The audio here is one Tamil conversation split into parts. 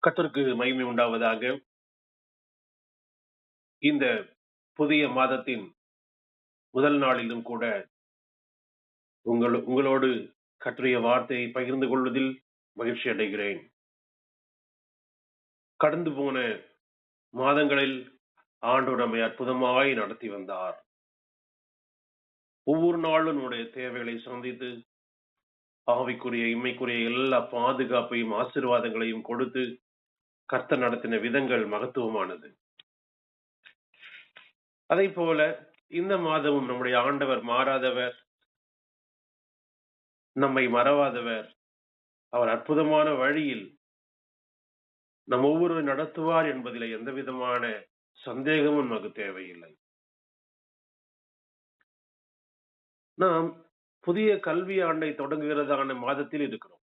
கர்த்தருக்கு மகிமை உண்டாவதாக. இந்த புதிய மாதத்தின் முதல் நாளிலும் கூட உங்களோடு கர்த்தருடைய வார்த்தையை பகிர்ந்து கொள்வதில் மகிழ்ச்சி அடைகிறேன். கடந்து போன மாதங்களில் ஆண்டவர் நம்மை அற்புதமாய் நடத்தி வந்தார். ஒவ்வொரு நாளும் நம்முடைய தேவைகளை சந்தித்து ஆவிக்குரிய இம்மைக்குரிய எல்லா பாதுகாப்பையும் ஆசீர்வாதங்களையும் கொடுத்து கர்த்தர் நடத்தின விதங்கள் மகத்துவமானது. அதை போல இந்த மாதமும் நம்முடைய ஆண்டவர் மாறாதவர், நம்மை மறவாதவர். அவர் அற்புதமான வழியில் நம் ஒவ்வொரு நடத்துவார் என்பதில் எந்த விதமான சந்தேகமும் நமக்கு தேவையில்லை. நாம் புதிய கல்வி ஆண்டை தொடங்குகிறதான மாதத்தில் இருக்கிறோம்.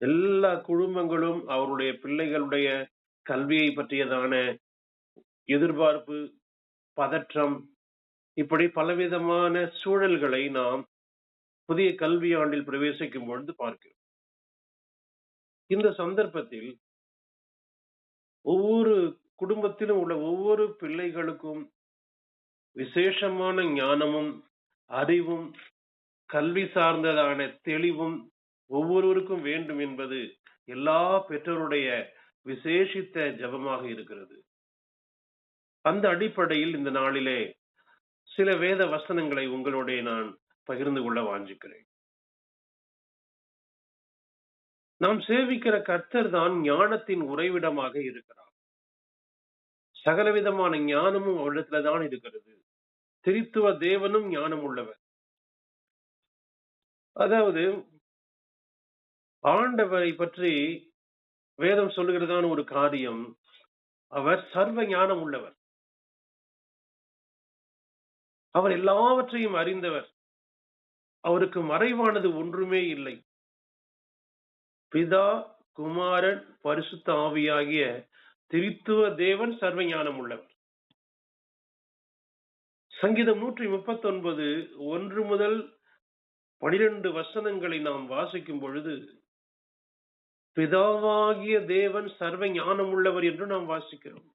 எல்லா குடும்பங்களும் அவருடைய பிள்ளைகளுடைய கல்வியை பற்றியதான எதிர்பார்ப்பு, பதற்றம், இப்படி பலவிதமான சூழல்களை நாம் புதிய கல்வி ஆண்டில் பிரவேசிக்கும் பொழுது பார்க்கிறோம். இந்த சந்தர்ப்பத்தில் ஒவ்வொரு குடும்பத்திலும் உள்ள ஒவ்வொரு பிள்ளைகளுக்கும் விசேஷமான ஞானமும் அறிவும் கல்வி சார்ந்ததான தெளிவும் ஒவ்வொருவருக்கும் வேண்டும் என்பது எல்லா பெற்றோருடைய விசேஷித்த ஜெபமாக இருக்கிறது. அந்த அடிப்படையில் இந்த நாளிலே சில வேத வசனங்களை உங்களோட நான் பகிர்ந்து கொள்ள வாஞ்சிக்கிறேன். நாம் சேவிக்கிற கர்த்தர் தான் ஞானத்தின் உறைவிடமாக இருக்கிறார். சகலவிதமான ஞானமும் அவரிடத்துலதான் இருக்கிறது. திரித்துவ தேவனும் ஞானம் உள்ளவர். அதாவது ஆண்டவரை பற்றி வேதம் சொல்லுகிறதான ஒரு காரியம், அவர் சர்வ ஞானம் உள்ளவர். அவர் எல்லாவற்றையும் அறிந்தவர். அவருக்கு மறைவானது ஒன்றுமே இல்லை. பிதா, குமாரன், பரிசுத்த ஆவியாகிய திரித்துவ தேவன் சர்வ ஞானம் உள்ளவர். சங்கீதம் 139 1 முதல் 12 வசனங்களை நாம் வாசிக்கும் பொழுது பிதாவாகிய தேவன் சர்வ ஞானம் உள்ளவர் என்று நாம் வாசிக்கிறோம்.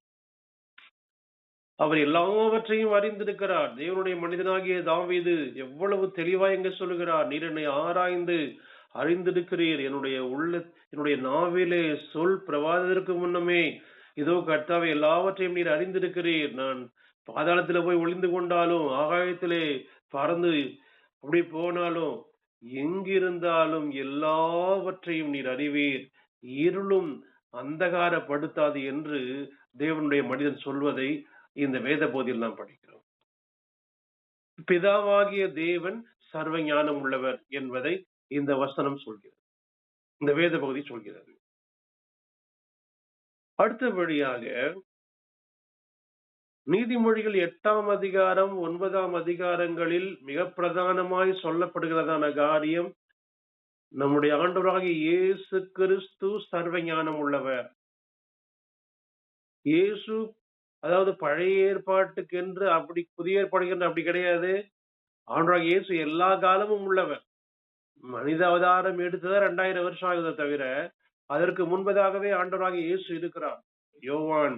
அவர் எல்லாவற்றையும் அறிந்திருக்கிறார். தேவனுடைய மனிதனாகிய தாவீது எவ்வளவு தெளிவா எங்க சொல்லுகிறார், நீர் என்னை ஆராய்ந்து அறிந்திருக்கிறீர், என்னுடைய நாவிலே சொல் பிரவாதத்திற்கு முன்னமே இதோ கர்த்தாவே எல்லாவற்றையும் நீர் அறிந்திருக்கிறீர். நான் பாதாளத்துல போய் ஒளிந்து கொண்டாலும் ஆகாயத்திலே பறந்து அப்படி போனாலும் எங்கிருந்தாலும் எல்லாவற்றையும் நீர் அறிவீர், இருளும் அந்தகாரப்படுத்தாது என்று தேவனுடைய மனிதன் சொல்வதை இந்த வேத போதில் நாம் படிக்கிறோம். பிதாவாகிய தேவன் சர்வ ஞானம் உள்ளவர் என்பதை இந்த வசனம் சொல்கிறது, இந்த வேத பகுதி சொல்கிறது. அடுத்தபடியாக நீதிமொழிகள் 8ஆம் அதிகாரம் 9ஆம் அதிகாரங்களில் மிக பிரதானமாய் சொல்லப்படுகிறதான காரியம், நம்முடைய ஆண்டவராகிய இயேசு கிறிஸ்து சர்வ ஞானம் உள்ளவர். இயேசு அதாவது பழைய ஏற்பாட்டுக்கு என்று அப்படி, புதிய ஏற்பாட்டுக்கு என்று அப்படி கிடையாது. ஆண்டவராகிய இயேசு எல்லா காலமும் உள்ளவர். மனித அவதாரம் எடுத்ததா 2000 வருஷம் ஆகுதை தவிர அதற்கு முன்பதாகவே ஆண்டவராகிய இயேசு இருக்கிறார். யோவான்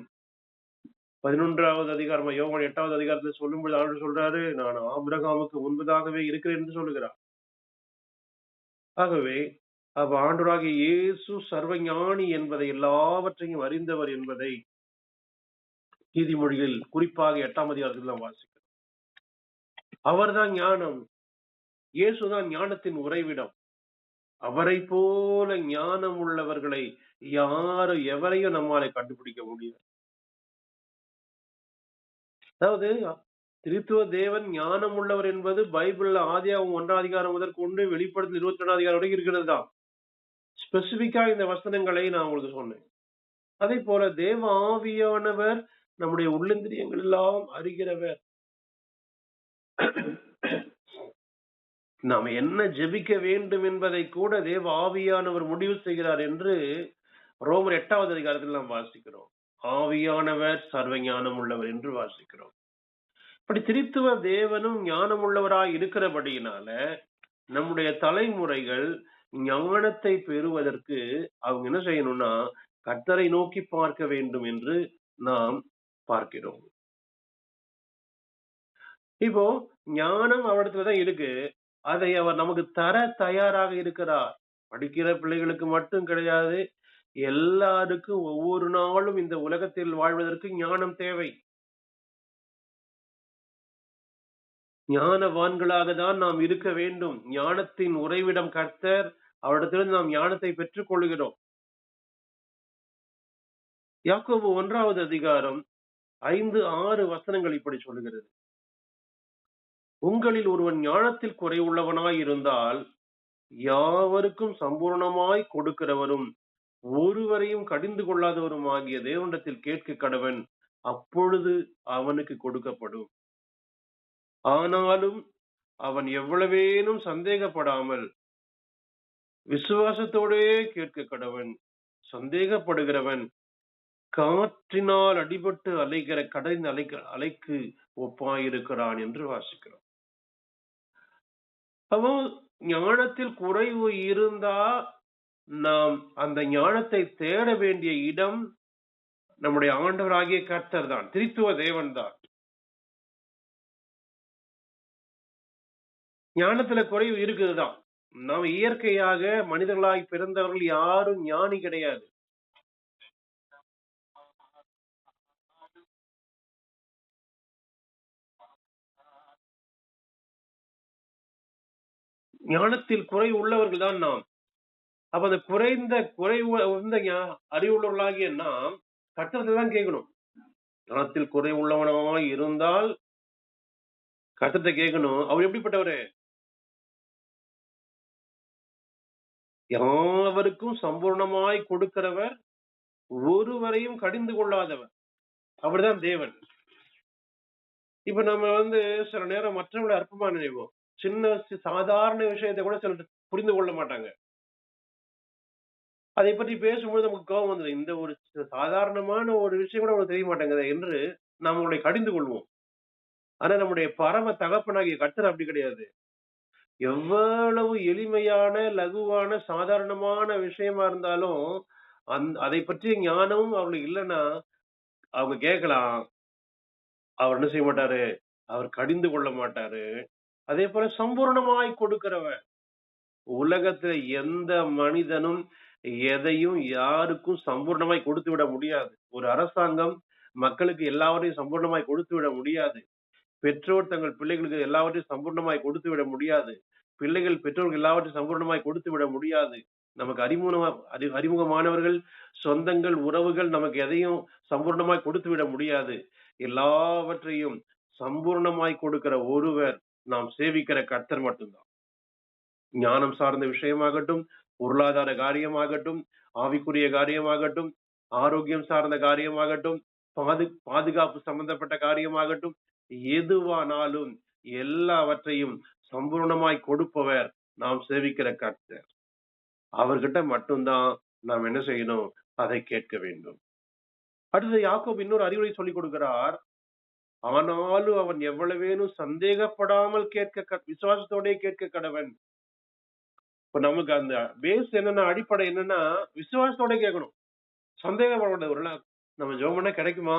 11ஆவது அதிகாரம், யோவான் 8ஆவது அதிகாரத்தில் சொல்லும்போது ஆண்டவர் சொல்றாரு, நான் ஆபிரகாமுக்கு முன்பதாகவே இருக்கிறேன் என்று சொல்லுகிறார். ஆகவே ஆண்டவராகிய இயேசு சர்வ ஞானி என்பதை, எல்லாவற்றையும் அறிந்தவர் என்பதை நீதிமொழிகள் குறிப்பாக 8ஆம் அதிகாரத்தில் நாம் வாசிக்கிறோம். அவர்தான் ஞானம். இயேசுதான் ஞானத்தின் உறைவிடம். அவரை போல ஞானம் உள்ளவர்களை எவரையும் நம்மாலே கண்டுபிடிக்க முடியாது. அதாவது திரித்துவ தேவன் ஞானம் உள்ளவர் என்பது பைபிள்ல ஆதியாகமம் 1ஆம் அதிகாரம் முதற்கொண்டு வெளிப்படுத்தல் 22ஆம் அதிகாரம் வரை இருக்கிறது தான். ஸ்பெசிபிக்கா இந்த வசனங்களை நான் உங்களுக்கு சொன்னேன். அதே போல தேவ ஆவியானவர் நம்முடைய உள்ளந்திரியங்கள் எல்லாம் அறிகிறவர். நாம் என்ன ஜெபிக்க வேண்டும் என்பதை கூட தேவ ஆவியானவர் முடிவு செய்கிறார் என்று ரோமர் 8ஆவது அதிகாரத்தில் நாம் வாசிக்கிறோம். ஆவியானவர் சர்வ ஞானம் உள்ளவர் என்று வாசிக்கிறோம். இப்படி திரித்துவ தேவனும் ஞானம் உள்ளவராய் இருக்கிறபடியினால நம்முடைய தலைமுறைகள் ஞானத்தை பெறுவதற்கு அவங்க என்ன செய்யணும்னா, கர்த்தரை நோக்கி பார்க்க வேண்டும் என்று நாம் பார்க்கிறோம். இப்போ ஞானம் அவரிடத்துல தான் இருக்கு. அதை அவர் நமக்கு தர தயாராக இருக்கிறார். படிக்கிற பிள்ளைகளுக்கு மட்டும் கிடையாது. எல்லாருக்கும் ஒவ்வொரு நாளும் இந்த உலகத்தில் வாழ்வதற்கு ஞானம் தேவை. ஞானவான்களாக தான் நாம் இருக்க வேண்டும். ஞானத்தின் உறைவிடம் கர்த்தர். அவரிடத்திலிருந்து நாம் ஞானத்தை பெற்றுக் கொள்கிறோம். யாக்கோபு 1வது அதிகாரம் 5, 6 வசனங்கள் இப்படி சொல்லுகிறது. உங்களில் ஒருவன் ஞானத்தில் குறைவுள்ளவனாய் இருந்தால், யாவருக்கும் சம்பூரணமாய் கொடுக்கிறவரும், ஒருவரையும் கடிந்து கொள்ளாதவரும் ஆகிய தேவனிடத்தில் கேட்க கடவன். அப்பொழுது அவனுக்கு கொடுக்கப்படும். ஆனாலும் அவன் எவ்வளவேனும் சந்தேகப்படாமல் விசுவாசத்தோடே கேட்க கடவன். சந்தேகப்படுகிறவன் காற்றினால் அடிபட்டு அலைகிற கடலின் அலைக்கு ஒப்பாயிருக்கிறான் என்று வாசிக்கிறோம். அப்போ ஞானத்தில் குறைவு இருந்தா நாம் அந்த ஞானத்தை தேட வேண்டிய இடம் நம்முடைய ஆண்டவராகிய கர்த்தர் தான், திரித்துவ தேவன் தான். ஞானத்துல குறைவு இருக்குதுதான். நாம் இயற்கையாக மனிதர்களாய் பிறந்தவர்கள் யாரும் ஞானி கிடையாது. ஞானத்தில் குறைவு உள்ளவர்கள் தான் நாம். அப்ப அந்த அறிவுள்ளவர்களாகிய நாம் கர்த்தரை தான் கேட்கணும். ஞானத்தில் குறைவுள்ளவனாய் இருந்தால் கர்த்தரை கேட்கணும். அவர் எப்படிப்பட்டவரு? யாவருக்கும் சம்பூர்ணமாய் கொடுக்கிறவர், ஒருவரையும் கடிந்து கொள்ளாதவர். அவர்தான் தேவன். இப்ப நம்ம சில நேரம் மற்றவங்களை அற்பமா நினைவோம். சின்ன சாதாரண விஷயத்தை கூட சிலர் புரிந்து கொள்ள மாட்டாங்க. அதை பற்றி பேசும்போது நமக்கு கோபம் வந்துடும். இந்த ஒரு சாதாரணமான ஒரு விஷயம் கூட அவங்களுக்கு தெரிய மாட்டேங்குது என்று நாம் அவங்களை கடிந்து கொள்வோம். ஆனா நம்முடைய பரம தகப்பனாகிய கர்த்தர் அப்படி கிடையாது. எவ்வளவு எளிமையான, லகுவான, சாதாரணமான விஷயமா இருந்தாலும் அதை பற்றிய ஞானமும் அவங்களுக்கு இல்லைன்னா அவங்க கேட்கலாம். அவர் என்ன செய்ய மாட்டாரு? அவர் கடிந்து கொள்ள மாட்டாரு. அதே போல சம்பூர்ணமாய் கொடுக்கிறவர். உலகத்துல எந்த மனிதனும் எதையும் யாருக்கும் சம்பூர்ணமாய் கொடுத்து விட முடியாது. ஒரு அரசாங்கம் மக்களுக்கு எல்லாவற்றையும் சம்பூர்ணமாய் கொடுத்து விட முடியாது. பெற்றோர் தங்கள் பிள்ளைகளுக்கு எல்லாவற்றையும் சம்பூர்ணமாய் கொடுத்து விட முடியாது. பிள்ளைகள் பெற்றோர்கள் எல்லாவற்றையும் சம்பூர்ணமாய் கொடுத்து விட முடியாது. நமக்கு அறிமுகமானவர்கள், சொந்தங்கள், உறவுகள் நமக்கு எதையும் சம்பூர்ணமாய் கொடுத்து விட முடியாது. எல்லாவற்றையும் சம்பூர்ணமாய் கொடுக்கிற ஒருவர் நாம் சேவிக்கிற கர்த்தர் மட்டும்தான். ஞானம் சார்ந்த விஷயமாகட்டும், பொருளாதார காரியமாகட்டும், ஆவிக்குரிய காரியமாகட்டும், ஆரோக்கியம் சார்ந்த காரியமாகட்டும், பாதுகாப்பு சம்பந்தப்பட்ட காரியமாகட்டும், எதுவானாலும் எல்லாவற்றையும் சம்பூர்ணமாய் கொடுப்பவர் நாம் சேவிக்கிற கர்த்தர். அவர்கிட்ட மட்டும்தான் நாம் என்ன செய்யணும்? அதை கேட்க வேண்டும். அடுத்து யாக்கோபு இன்னொரு அறிவுரை சொல்லிக் கொடுக்கிறார். ஆனாலும் அவன் எவ்வளவேனும் சந்தேகப்படாமல் விசுவாசத்தோட கேட்க கடவன். இப்ப நமக்கு அந்த பேஸ் என்னன்னா, அடிப்படை என்னன்னா, விசுவாசத்தோட கேட்கணும். சந்தேகப்படக்கூடாது. ஒரு நாள் நம்ம ஜெபம் பண்ணா கிடைக்குமா?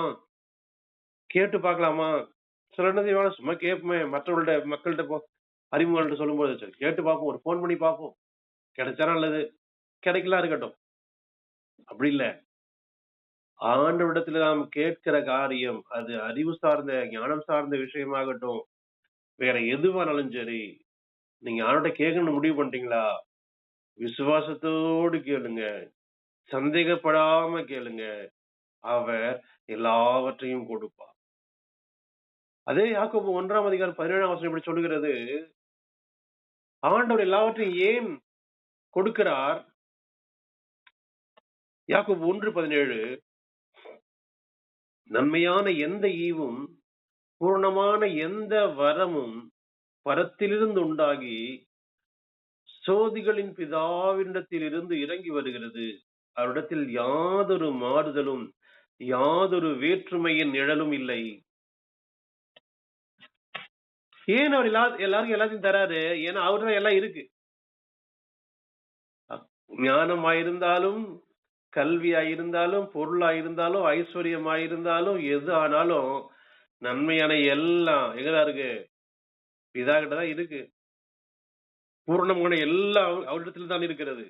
கேட்டு பார்க்கலாமா? சில என்ன செய்வாங்க, சும்மா கேட்போமே, மக்கள்கிட்ட அறிமுகங்கள்ட்ட சொல்லும்போது சரி கேட்டு பார்ப்போம், ஒரு போன் பண்ணி பார்ப்போம், கிடைச்சா நல்லது, கிடைக்கலாம் இருக்கட்டும். அப்படி இல்ல. ஆண்டவரிடத்துல நாம் கேட்கிற காரியம் அது அறிவு சார்ந்த, ஞானம் சார்ந்த விஷயமாகட்டும், வேற எதுவானாலும் சரி, நீங்க ஆண்டவர்ட்ட கேட்கணும்னு முடிவு பண்ணிட்டீங்களா? விசுவாசத்தோடு கேளுங்க, சந்தேகப்படாம கேளுங்க. அவர் எல்லாவற்றையும் கொடுப்பார். அதே யாக்கோபு 1ஆம் அதிகாரம் 17ஆம் வசனம் இப்படி சொல்லுகிறது. ஆண்டவர் எல்லாவற்றையும் ஏன் கொடுக்கிறார்? யாக்கோபு 1:17 நன்மையான எந்த ஈவும் பூர்ணமான எந்த வரமும் பரத்திலிருந்து உண்டாகி சோதிகளின் பிதாவினிடத்தில் இருந்து இறங்கி வருகிறது. அவரிடத்தில் யாதொரு மாறுதலும் யாதொரு வேற்றுமையின் நிழலும் இல்லை. ஏன் அவர் எல்லாருக்கும் எல்லாத்தையும் தராரு? ஏன்னா அவர்தான் எல்லாம் இருக்கு. ஞானமாயிருந்தாலும், கல்வியாயிருந்தாலும், பொருளாயிருந்தாலும், ஐஸ்வர்யமாயிருந்தாலும், எது ஆனாலும் நன்மையான எல்லாம் எங்கதான் இருக்கு? பிதா கிட்ட தான் இருக்கு. பூரணமான எல்லாம் அவரிடத்தில் தான் இருக்கிறது.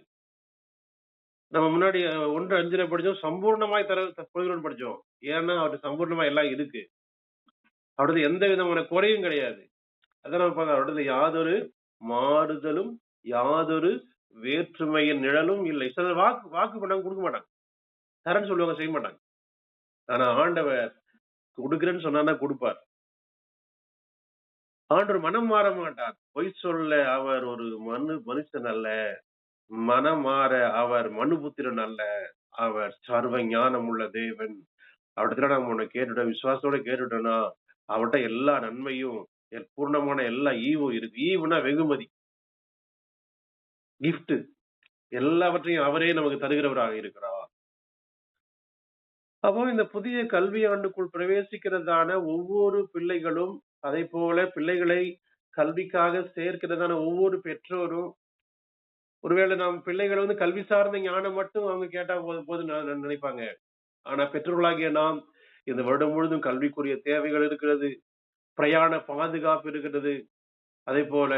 நம்ம முன்னாடி 1:5 படிச்சோம். சம்பூர்ணமாய் கொடுக்கிறோம்னு படிச்சோம். ஏன்னா, அவர்ட்ட சம்பூர்ணமா எல்லாம் இருக்கு. அவரிடத்துல எந்த விதமான குறையும் கிடையாது. அதான் நம்ம பார்க்கிறோம். அவரிடத்துல யாதொரு மாறுதலும், யாதொரு வேற்றுமையின் நிழலும் இல்லை. சிலர் வாக்கு வாக்கு பண்ணாங்க குடுக்க மாட்டாங்க. தரேன்னு சொல்லுவாங்க, செய்ய மாட்டாங்க. ஆனா ஆண்டவர் குடுக்குறேன்னு சொன்னார்னா குடுப்பார். ஆண்டவர் மனம் மாற மாட்டார். பொய் சொல்ல அவர் ஒரு மனுஷன் அல்ல. மனம் மாற அவர் மனுபுத்திரன் அல்ல. அவர் சர்வ ஞானம் உள்ள தேவன். அவரிடத்துல நம்ம ஒண்ணு கேட்டுட்டோம், விசுவாசத்தோட கேட்டுட்டோம்னா, அவர்ட்ட எல்லா நன்மையும், பூர்ணமான எல்லா ஈவும் இருக்கு. ஈவுனா வெகுமதி, கிஃப்ட். எல்லாவற்றையும் அவரே நமக்கு தருகிறவராக இருக்கிறார். அப்போ இந்த புதிய கல்வியாண்டுக்குள் பிரவேசிக்கிறதான ஒவ்வொரு பிள்ளைகளும், அதைப்போல பிள்ளைகளை கல்விக்காக சேர்க்கிறதான ஒவ்வொரு பெற்றோரும், ஒருவேளை நாம் பிள்ளைகள் கல்வி சார்ந்த ஞானம் மட்டும் அவங்க கேட்டா போதும்னு நினைப்பாங்க. ஆனா பெற்றோர்களாகிய நாம் இந்த வருடம் முழுதும் கல்விக்குரிய தேவைகள் இருக்கிறது, பிரயாண பாதுகாப்பு இருக்கிறது, அதே போல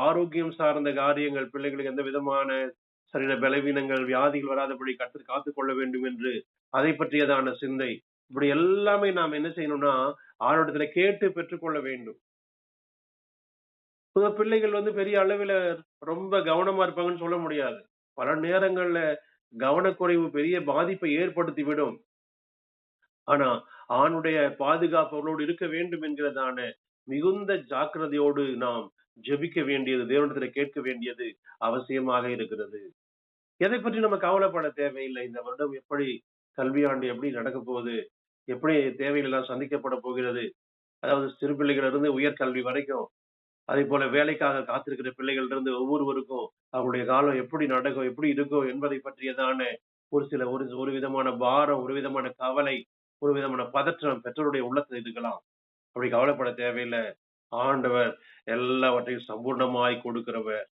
ஆரோக்கியம் சார்ந்த காரியங்கள், பிள்ளைகளுக்கு எந்த விதமான சரீர பலவீனங்கள், வியாதிகள் வராதபடி கர்த்தர் காத்துக் கொள்ள வேண்டும் என்று அதை பற்றியதான சிந்தை, இப்படி எல்லாமே நாம் என்ன செய்யணும்னா ஆண்டவரிடத்துல கேட்டு பெற்றுக்கொள்ள வேண்டும். பிள்ளைகள் பெரிய அளவில ரொம்ப கவனமா இருப்பாங்கன்னு சொல்ல முடியாது. பல நேரங்கள்ல கவனக்குறைவு பெரிய பாதிப்பை ஏற்படுத்தி விடும். ஆனா ஆணுடைய பாதுகாப்பு அவர்களோடு இருக்க வேண்டும் என்கிறதான மிகுந்த ஜாக்கிரதையோடு நாம் ஜெபிக்க வேண்டியது, தேவனிடத்துல கேட்க வேண்டியது அவசியமாக இருக்கிறது. எதை பற்றி நம்ம கவலைப்பட தேவையில்லை. இந்த வருடம் எப்படி கல்வியாண்டு எப்படி நடக்க போகுது, எப்படி தேவைகள் எல்லாம் சந்திக்கப்பட போகிறது, அதாவது சிறு பிள்ளைகள் இருந்து உயர்கல்வி வரைக்கும், அதே போல வேலைக்காக காத்திருக்கிற பிள்ளைகள் இருந்து ஒவ்வொருவருக்கும் அவங்களுடைய காலம் எப்படி நடக்கும், எப்படி இருக்கும் என்பதை பற்றியதான ஒரு சில ஒரு விதமான பாரம், ஒரு விதமான கவலை, ஒரு விதமான பதற்றம் பெற்றோருடைய உள்ளத்துல இருக்கலாம். அப்படி கவலைப்பட தேவையில்லை. ஆண்டவர் எல்லாவற்றையும் சம்பூர்ணமாய் கொடுக்கிறவர்.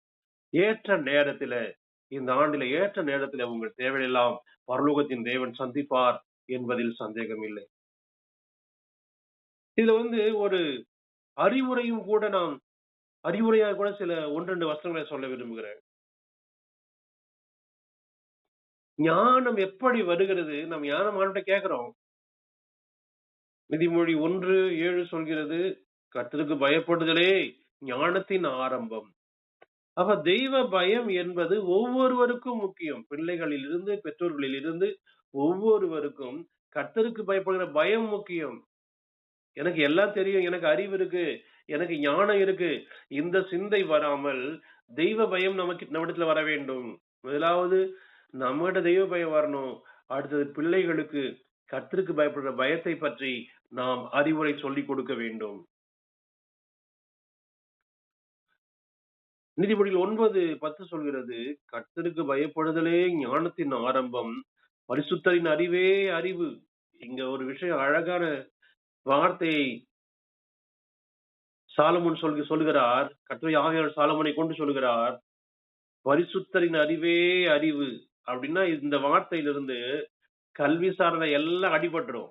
ஏற்ற நேரத்தில, இந்த ஆண்டில ஏற்ற நேரத்தில உங்கள் தேவையெல்லாம் பரலோகத்தின் தேவன் சந்திப்பார் என்பதில் சந்தேகம் இல்லை. இதுல ஒரு அறிவுரையும் கூட நாம் அறிவுரையாக கூட சில 1, 2 வசனங்களை சொல்ல விரும்புகிறேன். ஞானம் எப்படி வருகிறது? நாம் ஞானம் ஆண்டவர்ட்ட கேட்கிறோம். நீதிமொழி 1:7 சொல்கிறது, கர்த்தருக்கு பயப்படுதலே ஞானத்தின் ஆரம்பம். அப்ப தெய்வ பயம் என்பது ஒவ்வொருவருக்கும் முக்கியம். பிள்ளைகளில் இருந்து, பெற்றோர்களில் இருந்து ஒவ்வொருவருக்கும் கர்த்தருக்கு பயப்படுகிற பயம் முக்கியம். எனக்கு எல்லாம் தெரியும், எனக்கு அறிவு இருக்கு, எனக்கு ஞானம் இருக்கு. இந்த சிந்தை வராமல் தெய்வ பயம் நம்மிடத்துல வர வேண்டும். முதலாவது நம்மகிட்ட தெய்வ பயம் வரணும். அடுத்தது பிள்ளைகளுக்கு கர்த்தருக்கு பயப்படுற பயத்தை பற்றி நாம் அறிவுரை சொல்லிக் கொடுக்க வேண்டும். நீதிமொழிகள் 9:10 சொல்கிறது, கர்த்தருக்கு பயப்படுதலே ஞானத்தின் ஆரம்பம், பரிசுத்தரின் அறிவே அறிவு. இங்க ஒரு விஷயம், அழகான வார்த்தையை சாலமோன் சொல்லுகிறார். கர்த்தருடைய ஆவியானவர் சாலமோனை கொண்டு சொல்லுகிறார், பரிசுத்தரின் அறிவே அறிவு. அப்படின்னா இந்த வார்த்தையிலிருந்து கல்வி சார்ந்த எல்லாம் அடிபட்டுரும்.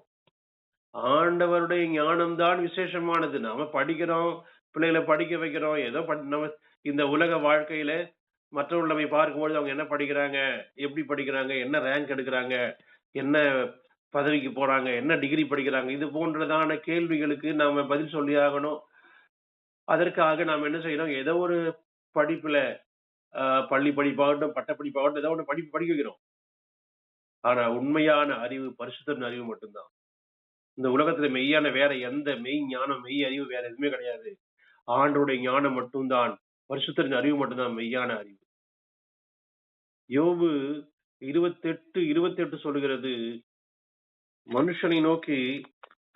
ஆண்டவருடைய ஞானம் தான் விசேஷமானது. நாம படிக்கிறோம், பிள்ளைகளை படிக்க வைக்கிறோம். ஏதோ நம்ம இந்த உலக வாழ்க்கையில மற்றவர்கள் நம்மை பார்க்கும்பொழுது அவங்க என்ன படிக்கிறாங்க, எப்படி படிக்கிறாங்க, என்ன ரேங்க் எடுக்கிறாங்க, என்ன பதவிக்கு போறாங்க, என்ன டிகிரி படிக்கிறாங்க, இது போன்றதான கேள்விகளுக்கு நாம பதில் சொல்லி ஆகணும். அதற்காக நாம் என்ன செய்யறோம், ஏதோ ஒரு படிப்புல பள்ளி படிப்பாகட்டும், பட்டப்படிப்பாகட்டும், ஏதோ ஒன்று படிக்க வைக்கிறோம். ஆனா உண்மையான அறிவு பரிசுத்தரின் அறிவு மட்டும்தான். இந்த உலகத்துல மெய்யான வேற எந்த மெய் ஞானம், மெய் அறிவு வேற எதுவுமே கிடையாது. ஆண்டவருடைய ஞானம் மட்டும்தான், பரிசுத்தரின் அறிவு மட்டும்தான் மெய்யான அறிவு. யோபு 28:28 சொல்லுகிறது, மனுஷனை நோக்கி,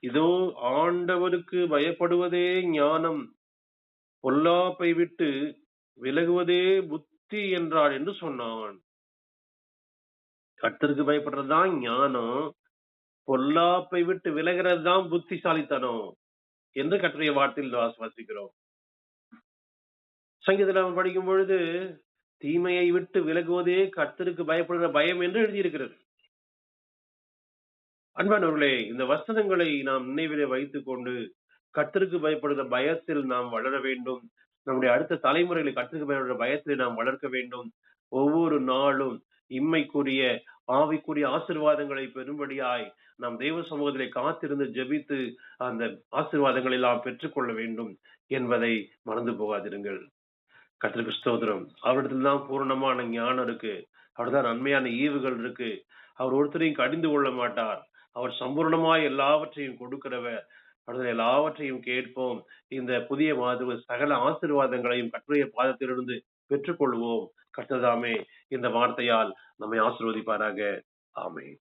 இதோ ஆண்டவருக்கு பயப்படுவதே ஞானம், பொல்லாப்பை விட்டு விலகுவதே புத்தி என்றார் என்று சொன்னான். கர்த்தருக்கு பயப்படுறதுதான் ஞானம், பொல்லாப்பை விட்டு விலகிறது தான் புத்திசாலித்தனம் என்று கர்த்தருடைய வார்த்தையில் வாசிக்கிறோம். சங்கீதத்தில் படிக்கும் பொழுது, தீமையை விட்டு விலகுவதே கர்த்தருக்கு பயப்படுகிற பயம் என்று எழுதியிருக்கிறது. அன்பானவர்களே, இந்த வசனங்களை நாம் நினைவிலே வைத்துக் கொண்டு கர்த்தருக்கு பயப்படுகிற பயத்தில் நாம் வளர வேண்டும். நம்முடைய அடுத்த தலைமுறைகளை கர்த்தருக்கு பயப்படுகிற பயத்திலே நாம் வளர்க்க வேண்டும். ஒவ்வொரு நாளும் இம்மைக்குரிய ஆவிக்குரிய ஆசீர்வாதங்களை பெறும்படியாய் நாம் தெய்வ சமூகத்திலே காத்திருந்து ஜெபித்து அந்த ஆசீர்வாதங்களை எல்லாம் பெற்றுக்கொள்ள வேண்டும் என்பதை மறந்து போகாதிருங்கள். கர்த்தருக்கு ஸ்தோத்திரம். அவரிடத்தில் தான் பூரணமான ஞானம் இருக்கு. அவர்தான் நன்மையான ஈவுகள் இருக்கு. அவர் ஒருத்தரையும் கடிந்து கொள்ள மாட்டார். அவர் சம்பூர்ணமாய் எல்லாவற்றையும் கொடுக்கிறவர். அவர்கள் எல்லாவற்றையும் கேட்போம். இந்த புதிய மாத சகல ஆசீர்வாதங்களையும் கர்த்தருடைய பாதத்திலிருந்து பெற்றுக்கொள்வோம். கர்த்தர் தாமே இந்த வார்த்தையால் நம்மை ஆசீர்வதிப்பாராக. ஆமென்.